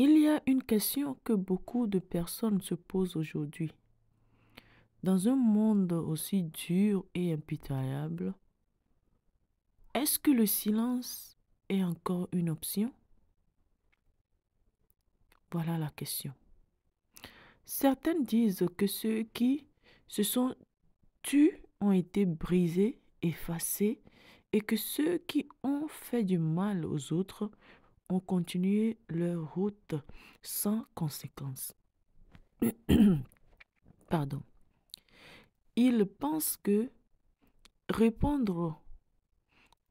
Il y a une question que beaucoup de personnes se posent aujourd'hui. Dans un monde aussi dur et impitoyable, est-ce que le silence est encore une option? Voilà la question. Certaines disent que ceux qui se sont tus ont été brisés, effacés, et que ceux qui ont fait du mal aux autres ont continué leur route sans conséquence. Pardon. Ils pensent que répondre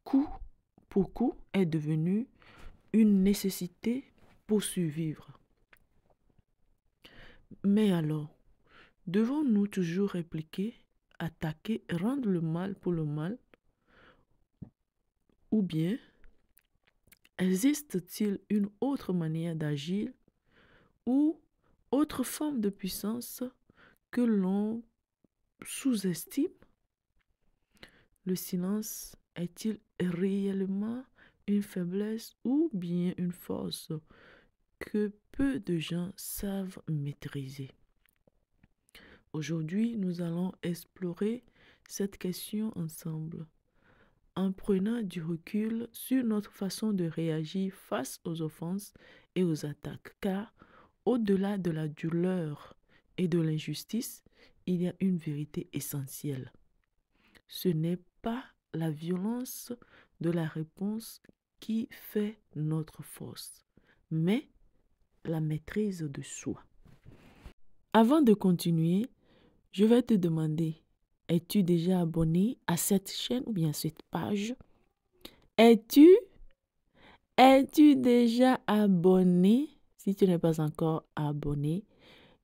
coup pour coup est devenu une nécessité pour survivre. Mais alors, devons-nous toujours répliquer, attaquer, rendre le mal pour le mal? Ou bien, existe-t-il une autre manière d'agir ou autre forme de puissance que l'on sous-estime? Le silence est-il réellement une faiblesse ou bien une force que peu de gens savent maîtriser? Aujourd'hui, nous allons explorer cette question ensemble, en prenant du recul sur notre façon de réagir face aux offenses et aux attaques, car au-delà de la douleur et de l'injustice, il y a une vérité essentielle. Ce n'est pas la violence de la réponse qui fait notre force, mais la maîtrise de soi. Avant de continuer, je vais te demander, es-tu déjà abonné à cette chaîne ou bien à cette page? Es-tu déjà abonné? Si tu n'es pas encore abonné,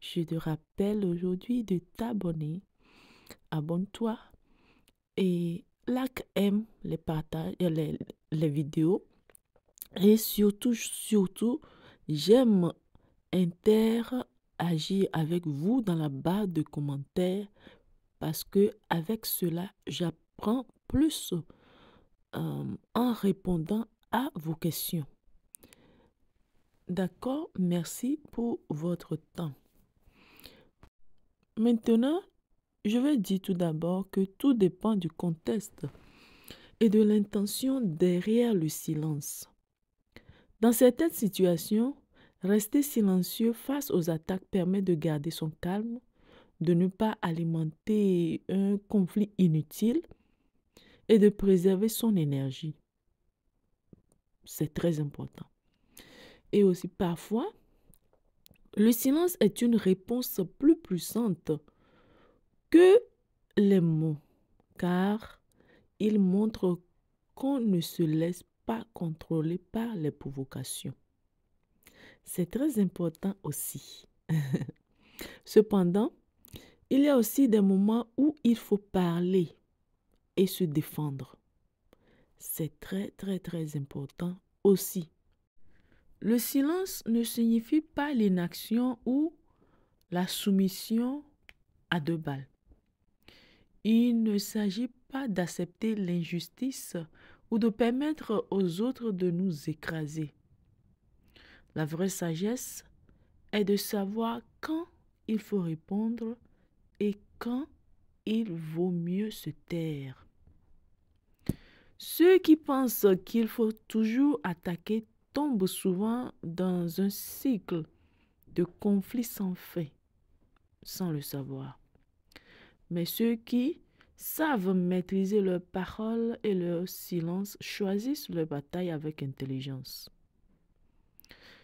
je te rappelle aujourd'hui de t'abonner. Abonne-toi et like, aime les partages, les vidéos. Et surtout, j'aime interagir avec vous dans la barre de commentaires parce que avec cela, j'apprends plus en répondant à vos questions. D'accord? Merci pour votre temps. Maintenant, je vais dire tout d'abord que tout dépend du contexte et de l'intention derrière le silence. Dans certaines situations, rester silencieux face aux attaques permet de garder son calme, de ne pas alimenter un conflit inutile et de préserver son énergie. C'est très important. Et aussi parfois, le silence est une réponse plus puissante que les mots, car il montre qu'on ne se laisse pas contrôler par les provocations. C'est très important aussi. Cependant, il y a aussi des moments où il faut parler et se défendre. C'est très important aussi. Le silence ne signifie pas l'inaction ou la soumission à deux balles. Il ne s'agit pas d'accepter l'injustice ou de permettre aux autres de nous écraser. La vraie sagesse est de savoir quand il faut répondre et quand il vaut mieux se taire. Ceux qui pensent qu'il faut toujours attaquer tombent souvent dans un cycle de conflits sans fin, sans le savoir. Mais ceux qui savent maîtriser leurs paroles et leur silence choisissent leur bataille avec intelligence.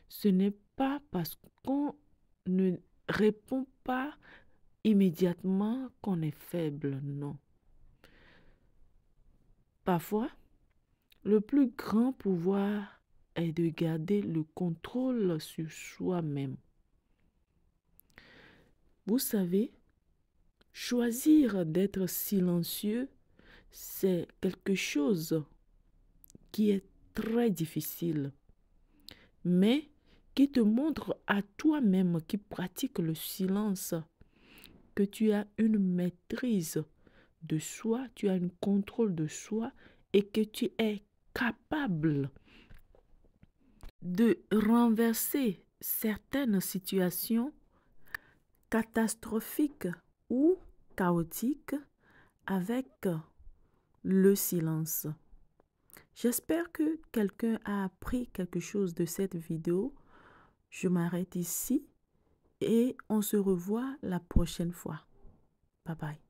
Ce n'est pas parce qu'on ne répond pas immédiatement qu'on est faible, non. Parfois, le plus grand pouvoir est de garder le contrôle sur soi-même. Vous savez, choisir d'être silencieux, c'est quelque chose qui est très difficile, mais qui te montre à toi-même qui pratique le silence que tu as une maîtrise de soi, tu as un contrôle de soi et que tu es capable de renverser certaines situations catastrophiques ou chaotiques avec le silence. J'espère que quelqu'un a appris quelque chose de cette vidéo. Je m'arrête ici et on se revoit la prochaine fois. Bye bye.